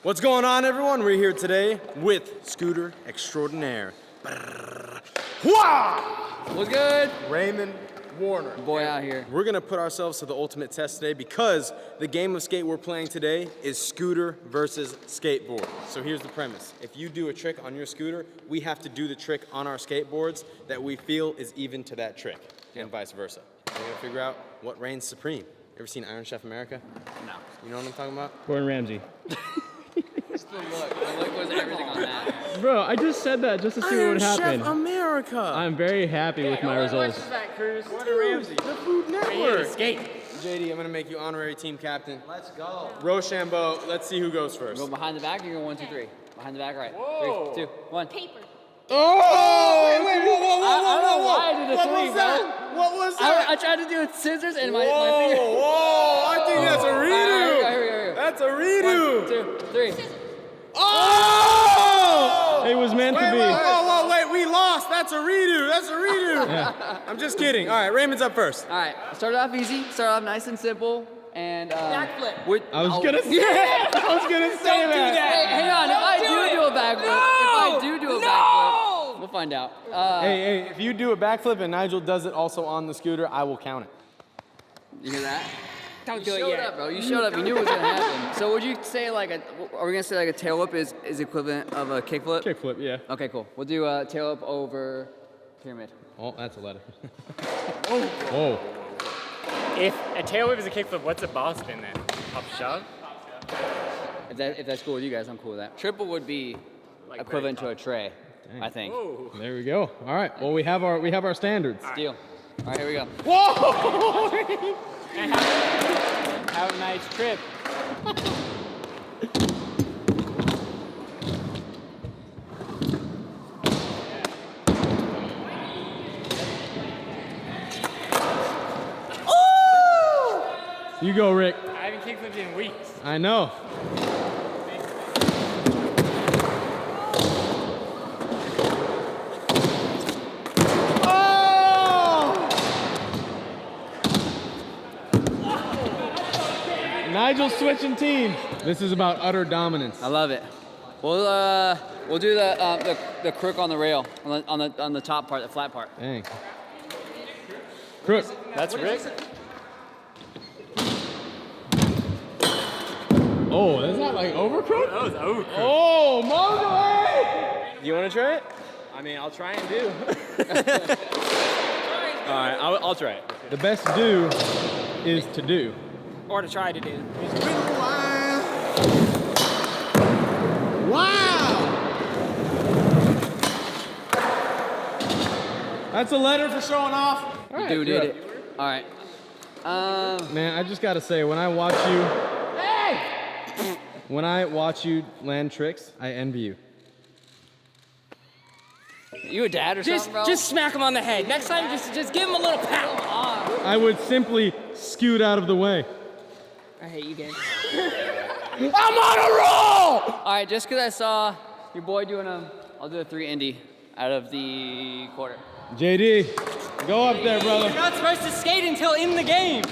What's going on, everyone? We're here today with Scooter Extraordinaire. What's good? Raymond Warner. Boy out here. We're gonna put ourselves to the ultimate test today because the game of skate we're playing today is scooter versus skateboard. So here's the premise. If you do a trick on your scooter, we have to do the trick on our skateboards that we feel is even to that trick, and vice versa. We're gonna figure out what reigns supreme. Ever seen Iron Chef America? No. You know what I'm talking about? Gordon Ramsay. Just the look. The look was everything on that. Bro, I just said that just to see what would happen. Iron Chef America! I'm very happy with my results. Gordon Ramsay. The Food Network. Skate. JD, I'm gonna make you honorary team captain. Let's go. Rochambeau, let's see who goes first. Go behind the back, you go 1, 2, 3. Behind the back, right. Whoa. 3, 2, 1. Paper. Oh! Wait, whoa! I don't know why I did a What 3, was that? What was that? I tried to do it scissors and my Whoa! finger. Whoa! I think that's a redo. Here we go. That's a redo. 1, 2, 3. Oh! It was meant to be. Wait, we lost. That's a redo. That's a redo. Yeah. I'm just kidding. All right, Raymond's up first. All right. Start off easy. Start off nice and simple. And Backflip. I was gonna say that. I was gonna say that. Hey, hang on. If I do a backflip, we'll find out. Hey, if you do a backflip and Nigel does it also on the scooter, I will count it. You hear that? Don't You do it showed yet. up, bro. You showed up. You knew what was gonna happen. So would you say are we gonna say like a tail whip is equivalent of a kickflip? Kickflip, yeah. Okay, cool. We'll do a tail whip over pyramid. Oh, that's a letter. Whoa. If a tail whip is a kickflip, what's a ball spin then? Up shove? If that's cool with you guys, I'm cool with that. Triple would be equivalent to a tray, I think. Whoa. There we go. All right. Well, we have our standards. Deal. All right, here we go. Whoa! And have a nice trip. You go, Rick. I haven't kickflipped in weeks. I know. Nigel's switching teams. This is about utter dominance. I love it. We'll do the crook on the rail on the top part, the flat part. Dang. Crook. That's Rick. Oh, that's not like overcrook? That was over. Oh, Mowgli! You want to try it? I mean, I'll try and do. All right, I'll try it. The best do is to do. Or to try to do. Wow! That's a letter for showing off. The dude did it. All right. Man, I just gotta say, when I watch you land tricks, I envy you. You a dad or something, bro? Just smack him on the head. Next time, just give him a little pound. I would simply scoot out of the way. I hate you, gang. I'm on a roll! All right, just because I saw your boy doing I'll do a 3 indie out of the quarter. JD, go up there, brother. You're not supposed to skate until in the game.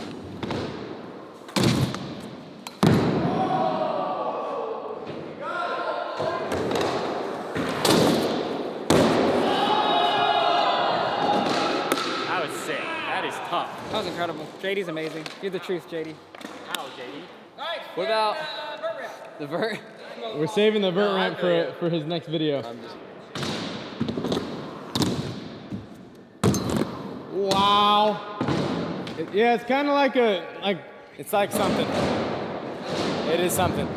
That was sick. That is tough. That was incredible. JD's amazing. You're the truth, JD. How, JD? What about the vert? We're saving the vert ramp for his next video. Wow. Yeah, it's kind of like It's like something. It is something.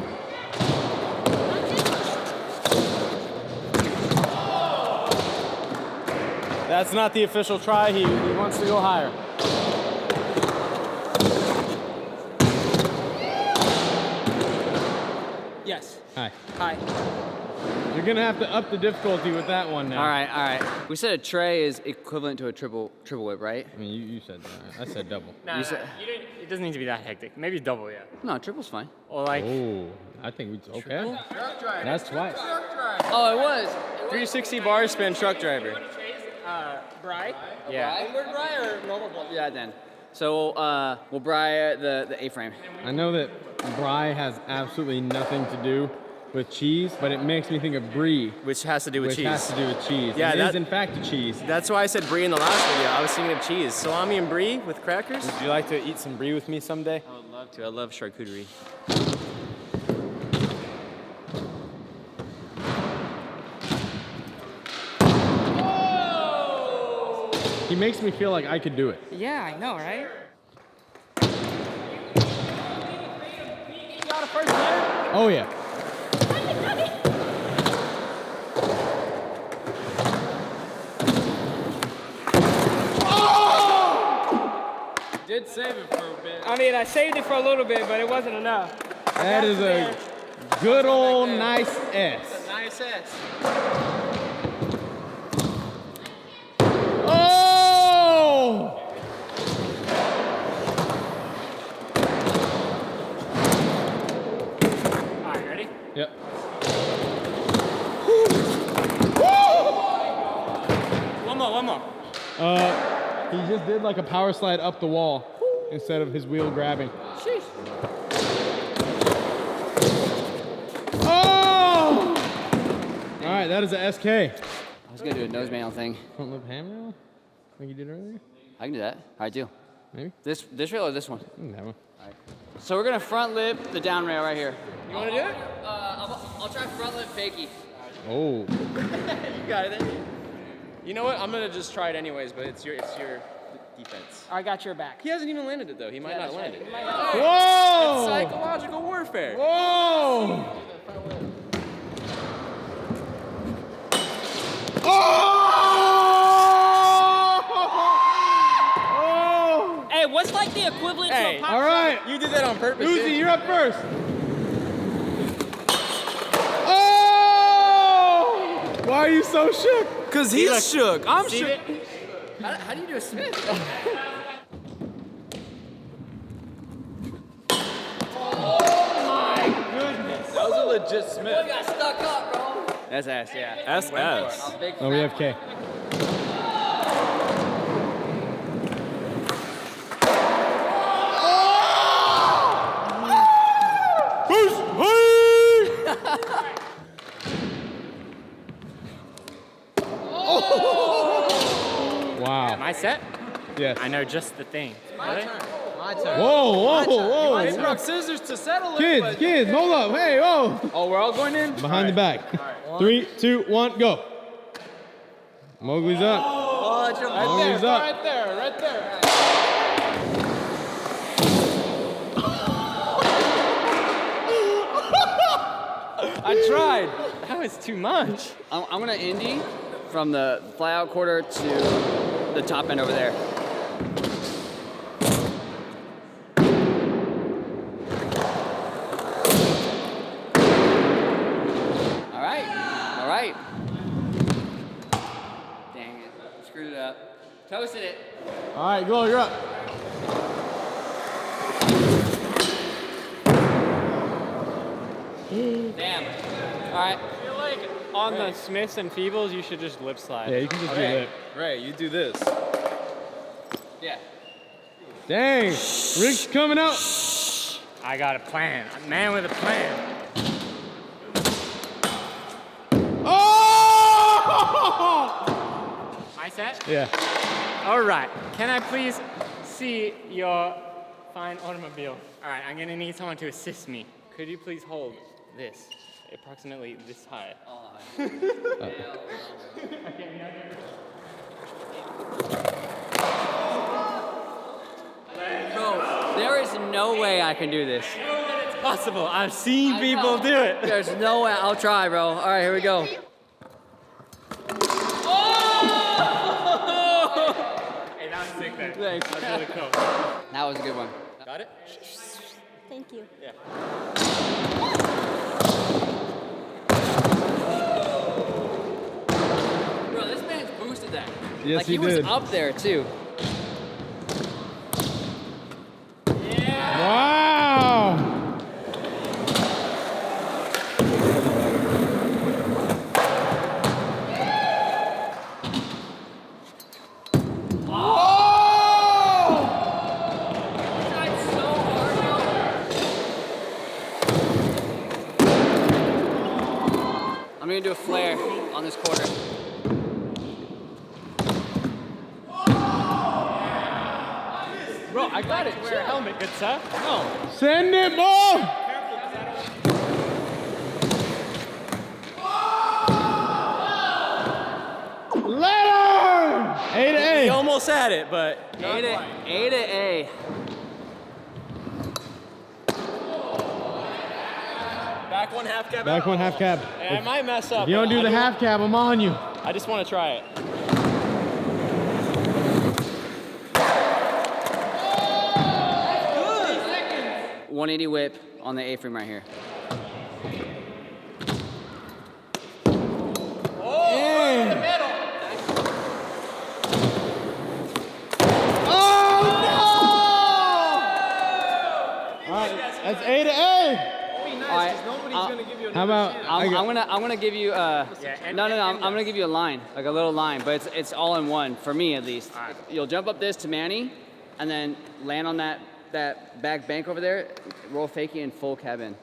That's not the official try. He wants to go higher. Yes. Hi. Hi. You're gonna have to up the difficulty with that one now. All right. We said a tray is equivalent to a triple whip, right? I mean, you said that. I said double. No, You said- you didn't, it doesn't need to be that hectic. Maybe double, yeah. No, triple's fine. Or like Oh, I think we okay. That's twice. Oh, it was. 360 bar spin truck driver. Braille? Yeah. Inward Braille or normal Braille? Yeah, then. So we'll Braille the A-frame. I know that Braille has absolutely nothing to do with cheese, but it makes me think of brie, Which has to do with which cheese. has to do with cheese. Yeah, it that- is in fact a cheese. That's why I said brie in the last video. I was thinking of cheese. Salami and brie with crackers? Would you like to eat some brie with me someday? I would love to. I love charcuterie. He makes me feel like I could do it. Yeah, I know, right? You got a first letter? Oh yeah. Did save it for a bit. I mean, I saved it for a little bit, but it wasn't enough. That is a good old nice S. Nice S. Oh! All right, ready? Yep. One more. He just did like a power slide up the wall instead of his wheel grabbing. Sheesh. Oh! All right, that is a SK. I was gonna do a nose manual thing. Front lip hand rail, like you did earlier. I can do that. I do. Maybe. This rail or this one? That one. So we're gonna front lip the down rail right here. You want to do it? I'll try front lip fakie. Oh. You got it. You know what? I'm gonna just try it anyways, but it's your defense. I got your back. He hasn't even landed it though. He might not land it. Whoa! Psychological warfare. Whoa! Oh! Hey, what's like the equivalent Hey, to a pop? All right, You did that on purpose. Uzi, didn't you? you're up first. Oh! Why are you so shook? Cause he's shook. I'm See shook. it? How do you do a Smith? That was a legit Smith. got stuck up, bro. That's ass, yeah. SS. Big Oh, we have K. Wow. Am I set? Yes. I know just the thing. Ready? My turn. Whoa, whoa, It's whoa. rock scissors to settle it. Kids, hold up. Hey, whoa. Oh, we're all going in. Behind the back. 3, 2, 1, go. Mowgli's up. Mowgli's up. Right there, right there. I tried. That was too much. I'm gonna Indy from the fly out quarter to the top end over there. All right. Dang it, screwed it up. Toasted it. All right, Glow, you're up. Damn. All right. I feel like on the Smiths and Feebles, you should just lip slide. Yeah, you can just do that. Ray, you do this. Yeah. Dang, Rick's coming out. I got a plan. A man with a plan. Oh! My set? Yeah. All right. Can I please see your fine automobile? All right, I'm gonna need someone to assist me. Could you please hold this, approximately this high? Bro, there is no way I can do this. It's possible. I've seen people do it. There's no way. I'll try, bro. All right, here we go. Hey, that was sick there. Thanks. That was really cool. That was a good one. Got it? Thank you. Bro, this man's boosted that. Yes, like he was did. up there too. Wow. I'm gonna do a flare on this quarter. Bro, I got it. Wear a helmet, good sir. No. Send it, ball! Let her! A to He A. almost had it, but A to A. back one half cab. Back one half cab. I might mess up. If you don't do the half cab, I'm on you. I just want to try it. 180 whip on the A-frame right here. That's A to A. All right, How about I'm gonna give you no. I'm gonna give you a line, like a little line, but it's all in one for me at least. You'll jump up this to Manny, and then land on that back bank over there, roll fakie and full cabin.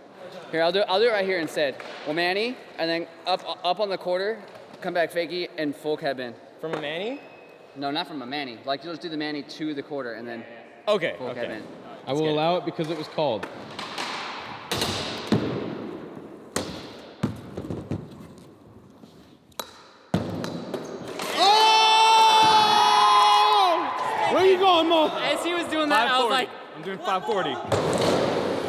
Here, I'll do it right here instead. Well, Manny, and then up on the quarter, come back fakie and full cabin. From a Manny? No, not from a Manny. Like you'll just do the Manny to the quarter and then Okay. full cabin. I will allow it because it was called. Oh! Where you going, Mo? As he was doing that, I was like, I'm doing 540.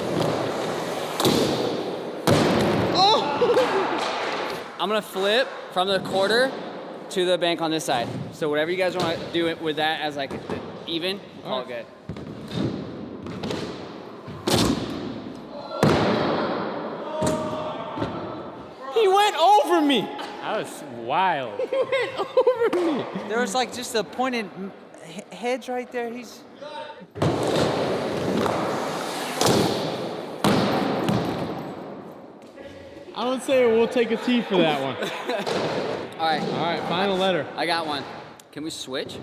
I'm gonna flip from the quarter to the bank on this side. So whatever you guys want to do it with that as like even, we'll call it good. He went over me. that was wild. He went over me. There was like just a pointed heads right there. He's. I would say we'll take a T for that one. All right, All right, final letter. I got one. Can we switch?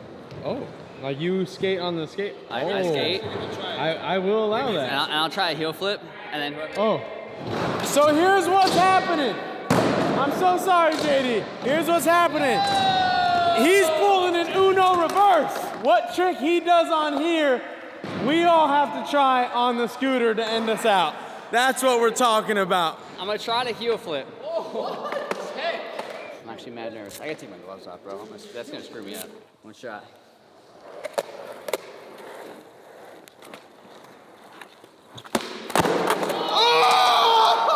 Oh, like you skate on the skate? I skate, I will allow and that. I'll try a heel flip, and then whoever. Oh. So here's what's happening. I'm so sorry, JD. Here's what's happening. He's pulling an Uno reverse. What trick he does on here, we all have to try on the scooter to end us out. That's what we're talking about. I'm gonna try to heel flip. I'm actually mad nervous. I gotta take my gloves off, bro. That's gonna screw me up. One shot.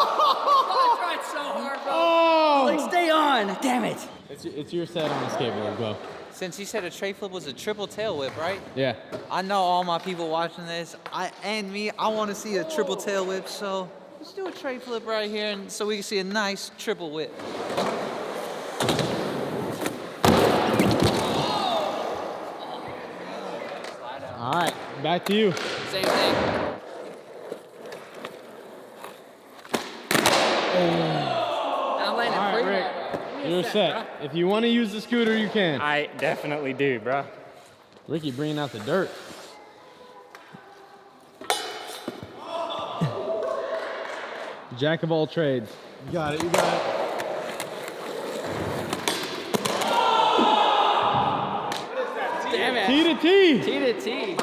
I tried so hard, bro. Oh! Like, stay on. Damn it. It's your set on the skateboard, go. Since he said a tray flip was a triple tail whip, right? Yeah. I know all my people watching this, I want to see a triple tail whip, so let's do a tray flip right here, and so we can see a nice triple whip. All right, back to you. Same thing. I'm landing All right, free. Rick, you're set. If you want to use the scooter, you can. I definitely do, bro. Ricky bringing out the dirt. Jack of all trades. You got it, you got it. Damn it. T to T. T to T.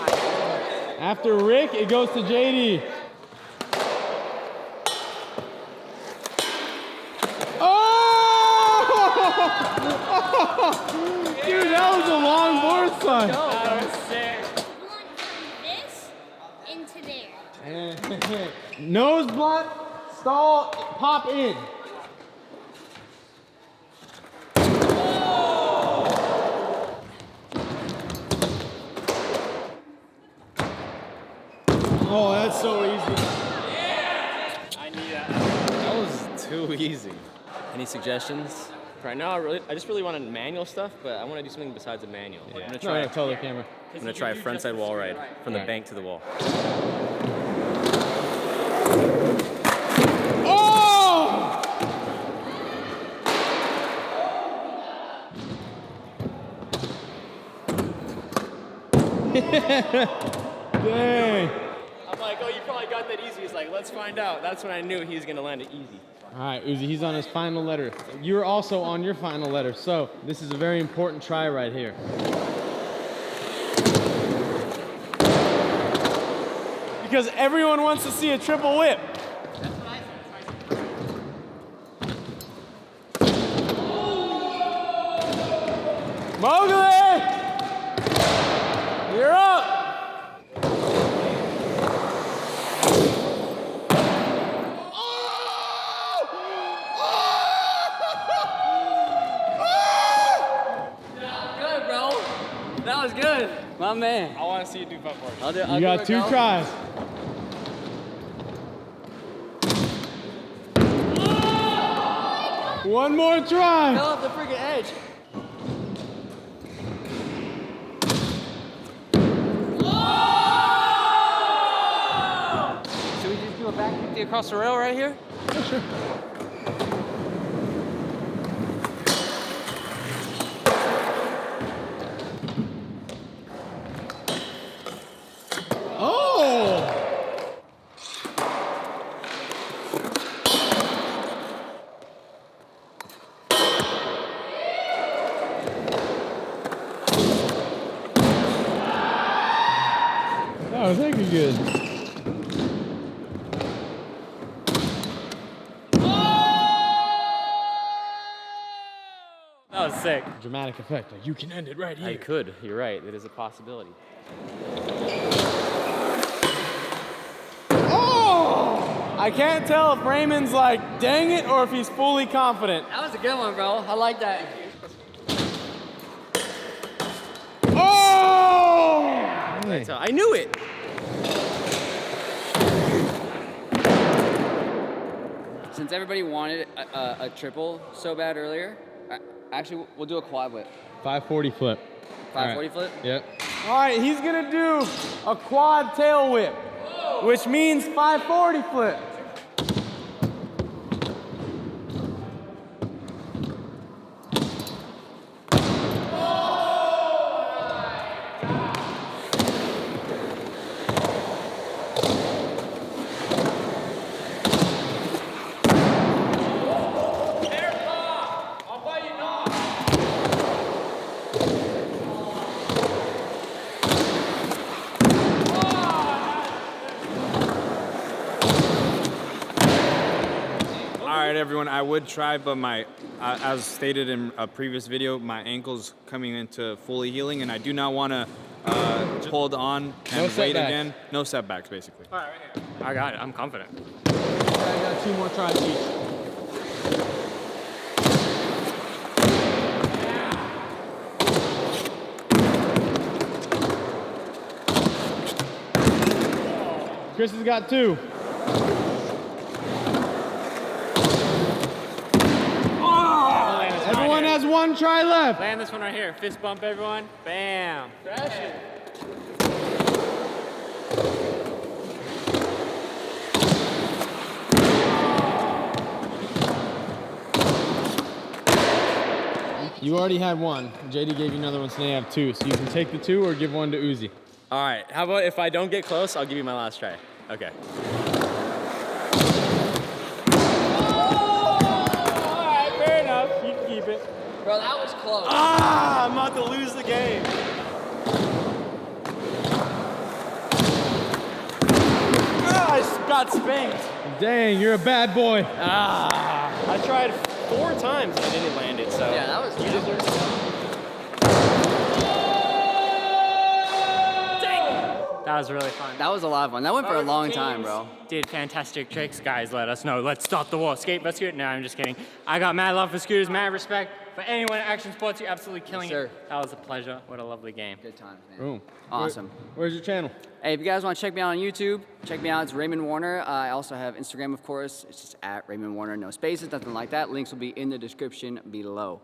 After Rick, it goes to JD. Oh! Dude, that was a long board slide. That was sick. One from this into there. Nose blunt, stall, pop in. Oh, that's so easy. I need that. That was too easy. Any suggestions? Right now, I just really wanted manual stuff, but I want to do something besides a manual. I'm gonna try. Tell the camera. I'm gonna try a frontside wall ride from the Right. bank to the wall. Oh! Dang. I'm like, oh, you probably got that easy. He's like, let's find out. That's when I knew he was gonna land it easy. All All right, Uzi, he's on his final letter. You're also on your final letter, so this is a very important try right here. Because everyone wants to see a triple whip. That's what I said. Mowgli! You're up! Good, bro. That was good. My man. I want to see you do 540. You got 2 tries. One more try. Fell off the freaking edge. Should we just do a back 50 across the rail right here? Sure. Oh! That was actually good. That was sick. Dramatic effect. Like, you can end it right here. I could. You're right. It is a possibility. Oh! I can't tell if Raymond's like, dang it, or if he's fully confident. That was a good one, bro. I like that. Oh! Hey. So I knew it. Since everybody wanted a triple so bad earlier, actually, we'll do a quad whip. 540 flip. 540 flip? Yep. All right, he's gonna do a quad tail whip, which means 540 flip. All right, everyone, I would try, but as stated in a previous video, my ankle's coming into fully healing, and I do not want to hold on and wait setbacks. again. No setbacks, basically. All right, right here. I got it. I'm confident. I got 2 more tries each. Chris has got 2. Everyone has 1 try left. Land this one right here. Fist bump, everyone. Bam. Crash it. You already had 1. JD gave you another one, so now you have 2. So you can take the 2 or give 1 to Uzi. All right. How about if I don't get close, I'll give you my last try. Okay. Alright, fair enough. You can keep it. Bro, that was close. Ah, I'm about to lose the game. Ah, I just got spanked. Dang, you're a bad boy. I tried 4 times and I didn't land it, so. Yeah, that was You deserve it. That was really fun. That was a live one. That went for a long time, bro. Did fantastic tricks. Guys, let us know. Let's stop the war. Skate, let's scoot. No, I'm just kidding. I got mad love for scooters, mad respect for anyone in action sports. You're absolutely killing Yes, sir. it. That was a pleasure. What a lovely game. Good times, man. Boom. Awesome. Where's your channel? Hey, if you guys want to check me out on YouTube, check me out. It's Raymond Warner. I also have Instagram, of course. It's just at Raymond Warner. No spaces, nothing like that. Links will be in the description below.